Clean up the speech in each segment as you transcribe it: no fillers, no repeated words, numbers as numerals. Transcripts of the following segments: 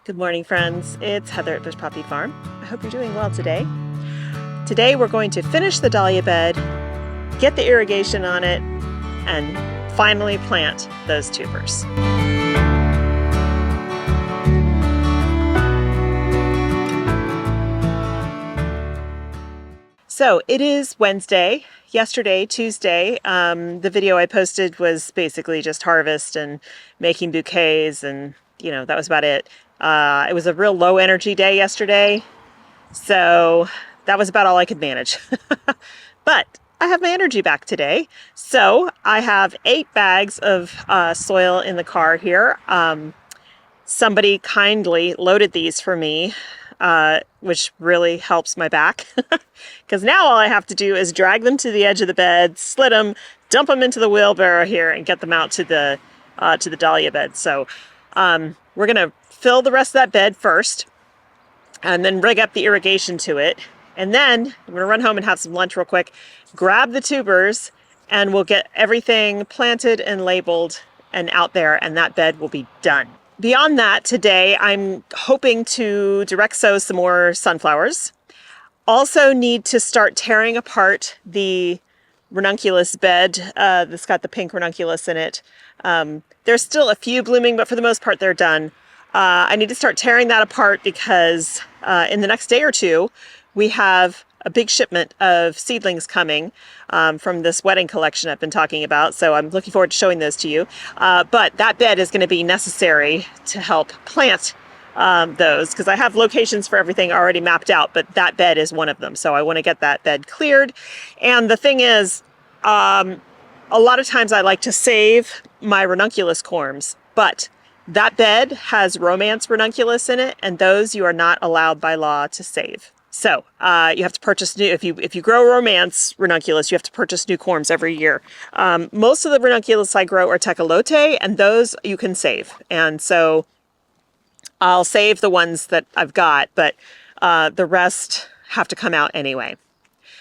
Good morning, friends. It's Heather at Bush Poppy Farm. I hope you're doing well today. Today we're going to finish the dahlia bed, get the irrigation on it, and finally plant those tubers. So it is Wednesday. Yesterday, Tuesday, the video I posted was basically just harvest and making bouquets, and that was about it. It was a real low energy day yesterday, so that was about all I could manage. But I have my energy back today. So I have 8 bags of soil in the car here. Somebody kindly loaded these for me, which really helps my back. Because now all I have to do is drag them to the edge of the bed, slit them, dump them into the wheelbarrow here, and get them out to the dahlia bed. So we're gonna fill the rest of that bed first, and then rig up the irrigation to it. And then I'm gonna run home and have some lunch real quick, grab the tubers, and we'll get everything planted and labeled and out there, and that bed will be done. Beyond that, today I'm hoping to direct sow some more sunflowers. Also need to start tearing apart the ranunculus bed that's got the pink ranunculus in it. There's still a few blooming, but for the most part they're done. I need to start tearing that apart because in the next day or two we have a big shipment of seedlings coming from this wedding collection I've been talking about. So I'm looking forward to showing those to you. But that bed is going to be necessary to help plant those, because I have locations for everything already mapped out, but that bed is one of them. So I want to get that bed cleared. And the thing is, a lot of times I like to save my ranunculus corms, but that bed has romance ranunculus in it, and those you are not allowed by law to save. So you have to purchase new, if you grow romance ranunculus, you have to purchase new corms every year. Most of the ranunculus I grow are tecolote, and those you can save. And so I'll save the ones that I've got, but the rest have to come out anyway.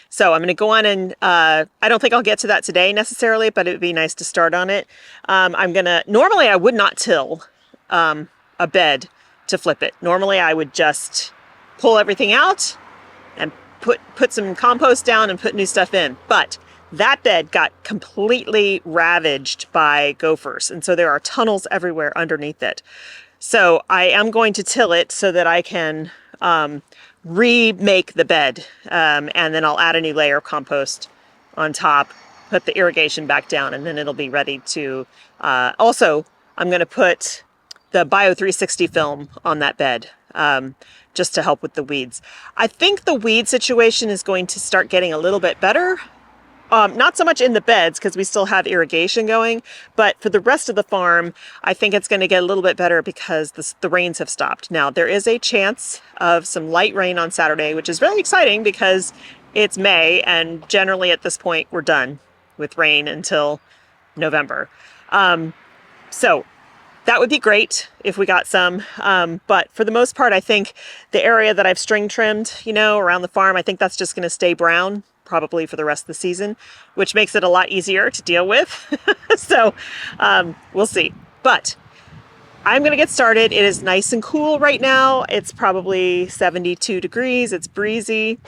So I'm going to go on and, I don't think I'll get to that today necessarily, but it would be nice to start on it. Normally I would not till a bed to flip it. Normally I would just pull everything out and put some compost down and put new stuff in. But that bed got completely ravaged by gophers, and so there are tunnels everywhere underneath it. So I am going to till it so that I can remake the bed, and then I'll add a new layer of compost on top, put the irrigation back down, and then it'll be ready to... Also, I'm going to put the Bio 360 film on that bed, just to help with the weeds. I think the weed situation is going to start getting a little bit better. Not so much in the beds because we still have irrigation going, but for the rest of the farm, I think it's going to get a little bit better because the rains have stopped. Now, there is a chance of some light rain on Saturday, which is really exciting because it's May, and generally at this point, we're done with rain until November. So that would be great if we got some, but for the most part, I think the area that I've string trimmed, around the farm, I think that's just going to stay brown probably for the rest of the season, which makes it a lot easier to deal with. So we'll see. But I'm going to get started. It is nice and cool right now. It's probably 72 degrees. It's breezy.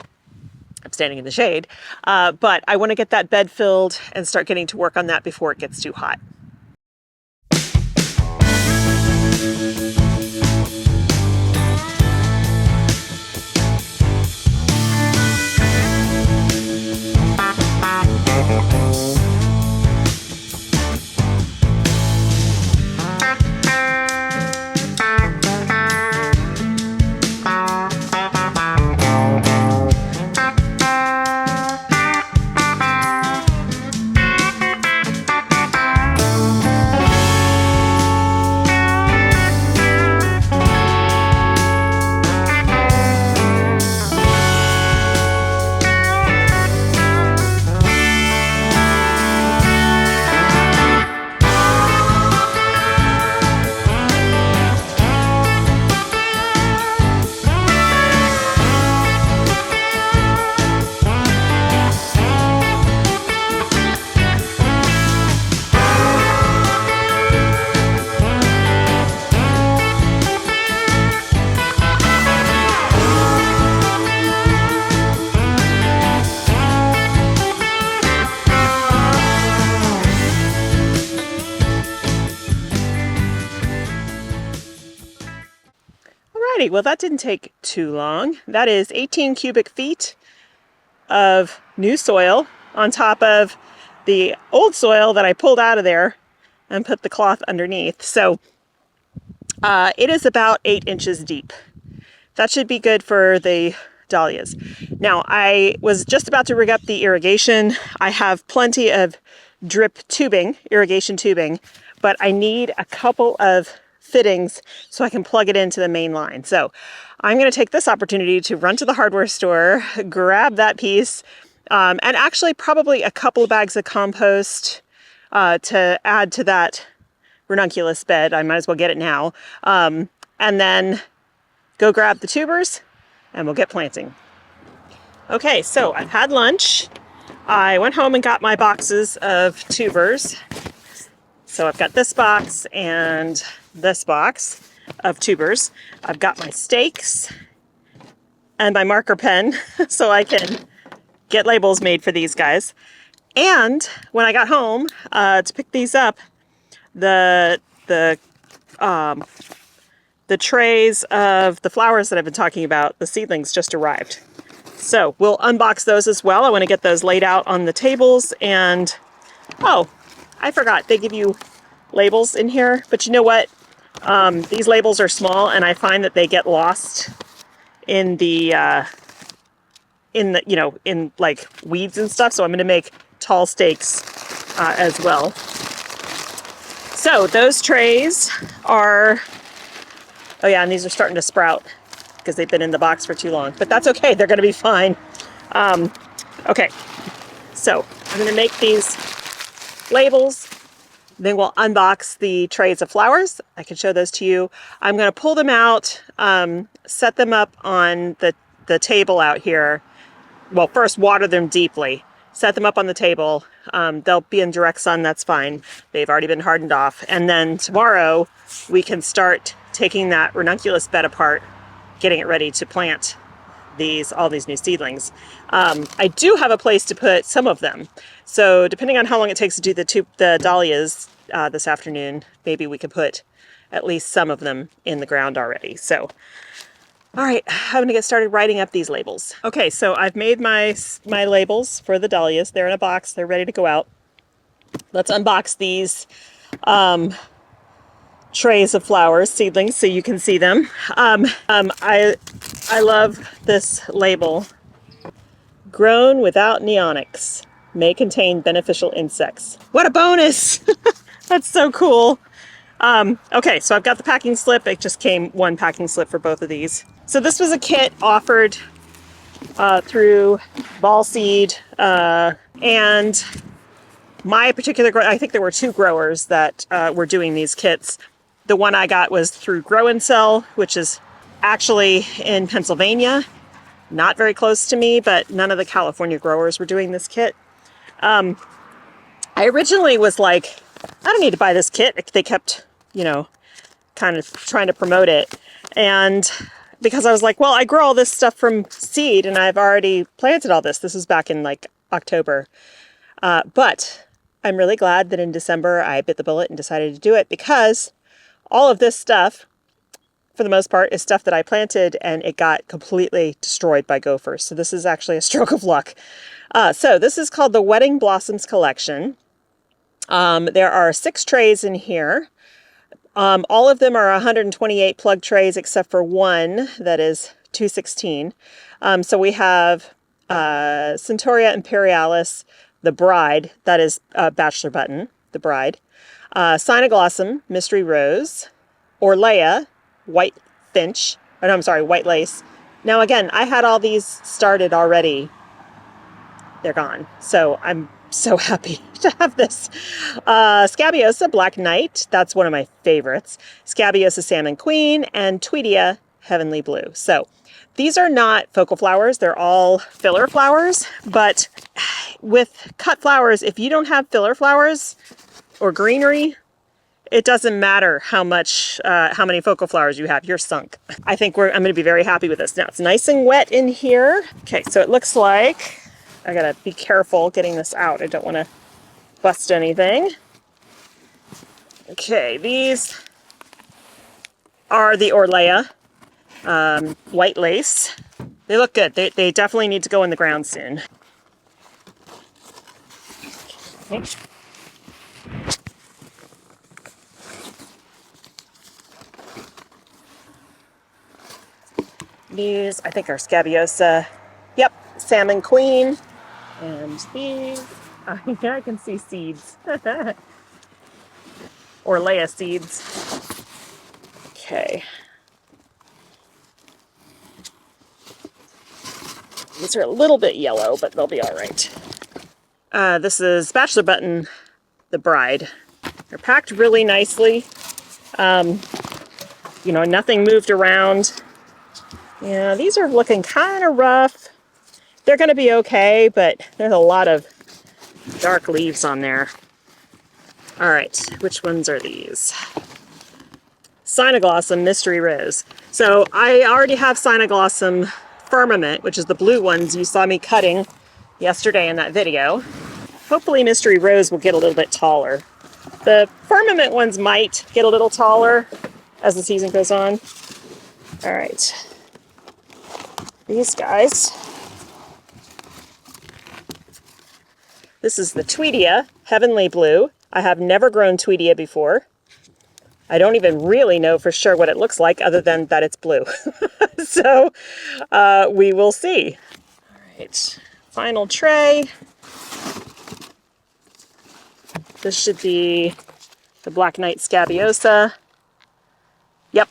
I'm standing in the shade, but I want to get that bed filled and start getting to work on that before it gets too hot. Alrighty, well that didn't take too long. That is 18 cubic feet of new soil on top of the old soil that I pulled out of there and put the cloth underneath. So it is about 8 inches deep. That should be good for the dahlias. Now, I was just about to rig up the irrigation. I have plenty of drip tubing, irrigation tubing, but I need a couple of fittings so I can plug it into the main line. So I'm going to take this opportunity to run to the hardware store, grab that piece, and actually probably a couple of bags of compost to add to that ranunculus bed. I might as well get it now. And then go grab the tubers and we'll get planting. Okay, so I've had lunch. I went home and got my boxes of tubers. So I've got this box and this box of tubers. I've got my stakes and my marker pen so I can get labels made for these guys. And when I got home to pick these up, the trays of the flowers that I've been talking about, the seedlings, just arrived. So we'll unbox those as well. I want to get those laid out on the tables. And oh, I forgot, they give you labels in here, but you know what? These labels are small and I find that they get lost in the in like weeds and stuff. So I'm going to make tall stakes as well. So those trays are, oh yeah, and these are starting to sprout because they've been in the box for too long, but that's okay. They're going to be fine. Okay, so I'm going to make these labels. Then we'll unbox the trays of flowers. I can show those to you. I'm going to pull them out, set them up on the table out here. Well, first water them deeply. Set them up on the table. They'll be in direct sun, that's fine. They've already been hardened off. And then tomorrow we can start taking that ranunculus bed apart, getting it ready to plant all these new seedlings. I do have a place to put some of them. So depending on how long it takes to do the dahlias this afternoon, maybe we could put at least some of them in the ground already. So, all right, I'm gonna get started writing up these labels. Okay, so I've made my labels for the dahlias. They're in a box, they're ready to go out. Let's unbox these trays of flowers, seedlings, so you can see them. I love this label. Grown without neonics. May contain beneficial insects. What a bonus! That's so cool. Okay, so I've got the packing slip. It just came one packing slip for both of these. So this was a kit offered through Ball Seed, and my particular I think there were 2 growers that were doing these kits. The one I got was through Grow and Sell, which is actually in Pennsylvania, not very close to me, but none of the California growers were doing this kit. I originally was like, I don't need to buy this kit. They kept, kind of trying to promote it. And because I was like, well, I grow all this stuff from seed and I've already planted all this. This was back in like October. But I'm really glad that in December I bit the bullet and decided to do it, because all of this stuff, for the most part, is stuff that I planted and it got completely destroyed by gophers. So this is actually a stroke of luck. So this is called the Wedding Blossoms Collection. There are 6 trays in here. All of them are 128 plug trays except for one that is 216. So we have Centaurea Imperialis, the bride, that is Bachelor Button, the bride. Cynoglossum, Mystery Rose. Orlea, White Finch. Oh, no, I'm sorry, White Lace. Now again, I had all these started already. They're gone. So I'm so happy to have this. Scabiosa, Black Knight. That's one of my favorites. Scabiosa, Salmon Queen. And Tweedia, Heavenly Blue. So these are not focal flowers. They're all filler flowers. But with cut flowers, if you don't have filler flowers or greenery, it doesn't matter how many focal flowers you have, you're sunk. I think I'm going to be very happy with this. Now it's nice and wet in here. Okay, so it looks like, I gotta be careful getting this out. I don't want to bust anything. Okay, these are the Orlea. white lace. They look good. They definitely need to go in the ground soon. Okay. These, I think, are Scabiosa. Yep, Salmon Queen. And these, I can see seeds. Or Leia seeds. Okay. These are a little bit yellow, but they'll be all right. This is Bachelor Button, the Bride. They're packed really nicely. You know, nothing moved around. Yeah, these are looking kind of rough. They're going to be okay, but there's a lot of dark leaves on there. All right, which ones are these? Cynoglossum Mystery Rose. So I already have Cynoglossum Firmament, which is the blue ones you saw me cutting yesterday in that video. Hopefully Mystery Rose will get a little bit taller. The Firmament ones might get a little taller as the season goes on. All right. These guys. This is the Tweedia Heavenly Blue. I have never grown Tweedia before. I don't even really know for sure what it looks like other than that it's blue. So we will see. All right, final tray. This should be the Black Knight Scabiosa. Yep,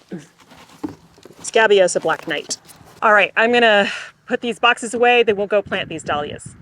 Scabiosa Black Knight. All right, I'm gonna put these boxes away. Then we'll go plant these dahlias.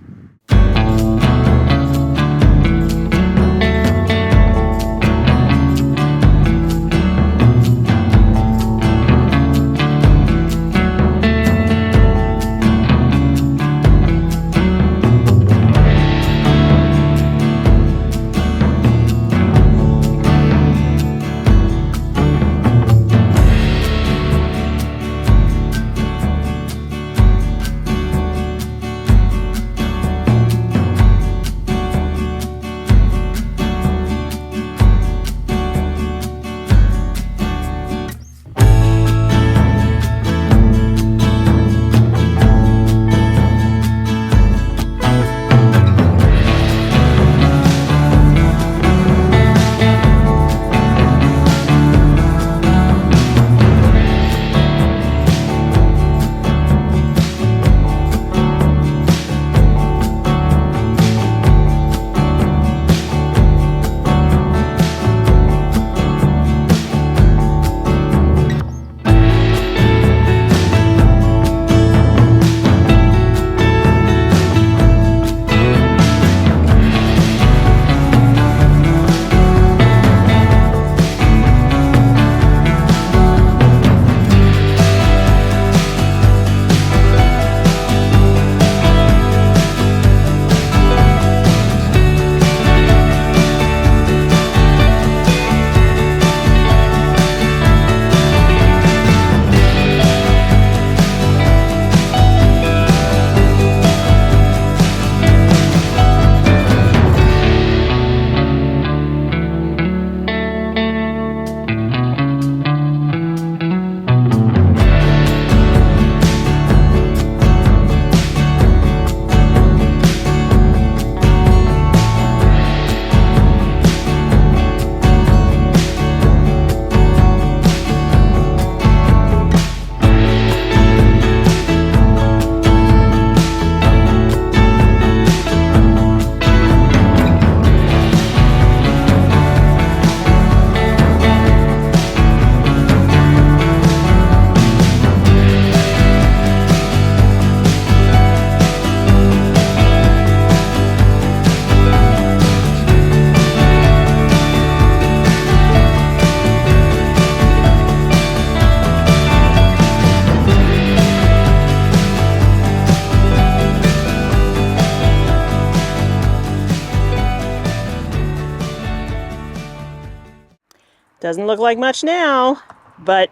Doesn't look like much now, but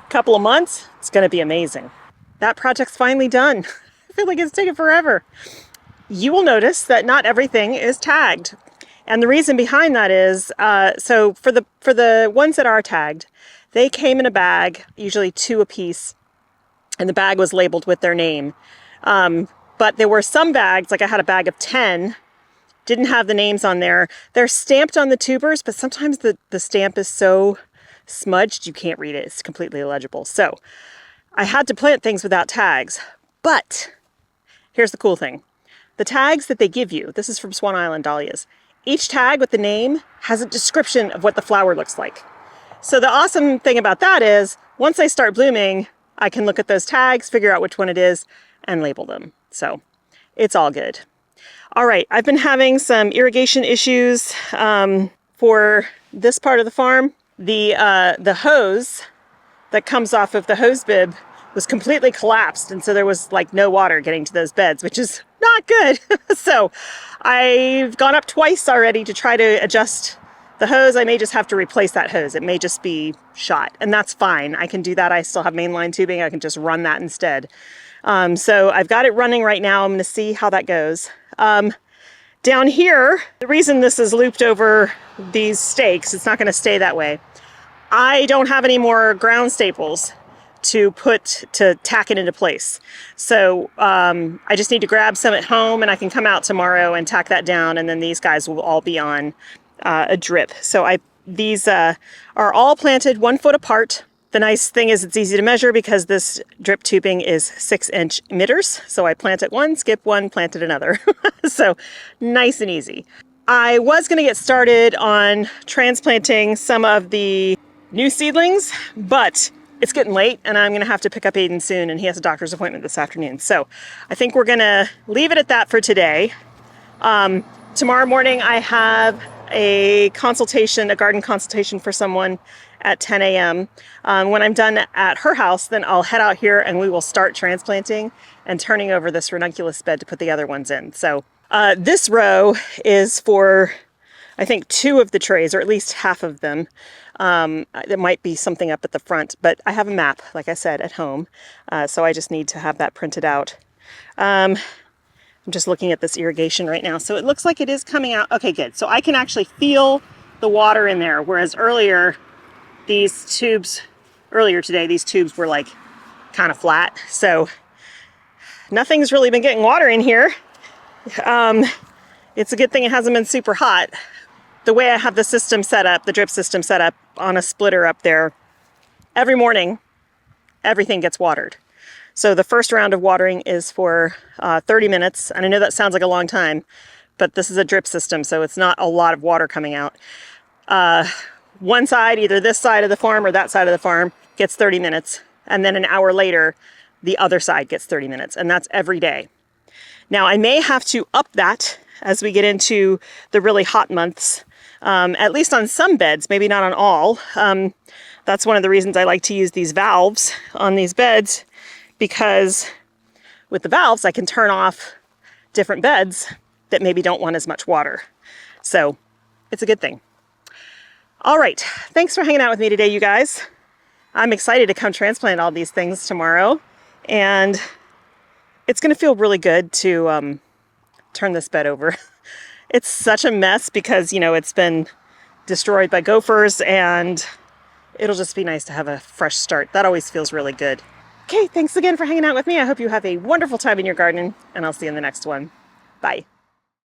a couple of months, it's going to be amazing. That project's finally done. I feel like it's taken forever. You will notice that not everything is tagged. And the reason behind that is, so for the ones that are tagged, They came in a bag, usually 2 a piece, and the bag was labeled with their name. But there were some bags, like I had a bag of 10, didn't have the names on there. They're stamped on the tubers, but sometimes the stamp is so smudged you can't read it. It's completely illegible. So I had to plant things without tags. But here's the cool thing. The tags that they give you, this is from Swan Island dahlias, each tag with the name has a description of what the flower looks like. So the awesome thing about that is once they start blooming, I can look at those tags, figure out which one it is, and label them. So it's all good. All right, I've been having some irrigation issues for this part of the farm. The hose that comes off of the hose bib was completely collapsed, and so there was like no water getting to those beds, which is not good. So I've gone up twice already to try to adjust the hose. I may just have to replace that hose. It may just be shot, and that's fine. I can do that. I still have mainline tubing. I can just run that instead. So I've got it running right now. I'm going to see how that goes. Down here, the reason this is looped over these stakes, it's not going to stay that way. I don't have any more ground staples to tack it into place. So I just need to grab some at home, and I can come out tomorrow and tack that down, and then these guys will all be on a drip. So these are all planted 1 foot apart. The nice thing is it's easy to measure because this drip tubing is 6-inch emitters. So I planted one, skip one, planted another. So nice and easy. I was going to get started on transplanting some of the new seedlings, but it's getting late and I'm going to have to pick up Aiden soon, and he has a doctor's appointment this afternoon. So I think we're going to leave it at that for today. Tomorrow morning I have a garden consultation for someone at 10 a.m. When I'm done at her house, then I'll head out here and we will start transplanting and turning over this ranunculus bed to put the other ones in. So this row is for, I think, 2 of the trays, or at least half of them. There might be something up at the front, but I have a map, like I said, at home. So I just need to have that printed out. I'm just looking at this irrigation right now. So it looks like it is coming out. Okay, good. So I can actually feel the water in there, whereas earlier today, these tubes were like kind of flat. So nothing's really been getting water in here. It's a good thing it hasn't been super hot. The way I have the system set up, the drip system set up on a splitter up there, every morning, everything gets watered. So the first round of watering is for 30 minutes. And I know that sounds like a long time, but this is a drip system, so it's not a lot of water coming out. One side, either this side of the farm or that side of the farm, gets 30 minutes. And then an hour later, the other side gets 30 minutes. And that's every day. Now, I may have to up that as we get into the really hot months, at least on some beds, maybe not on all. That's one of the reasons I like to use these valves on these beds, because with the valves, I can turn off different beds that maybe don't want as much water. So it's a good thing. All right, thanks for hanging out with me today, you guys. I'm excited to come transplant all these things tomorrow, and it's gonna feel really good to turn this bed over. It's such a mess because, it's been destroyed by gophers, and it'll just be nice to have a fresh start. That always feels really good. Okay, thanks again for hanging out with me. I hope you have a wonderful time in your garden, and I'll see you in the next one. Bye.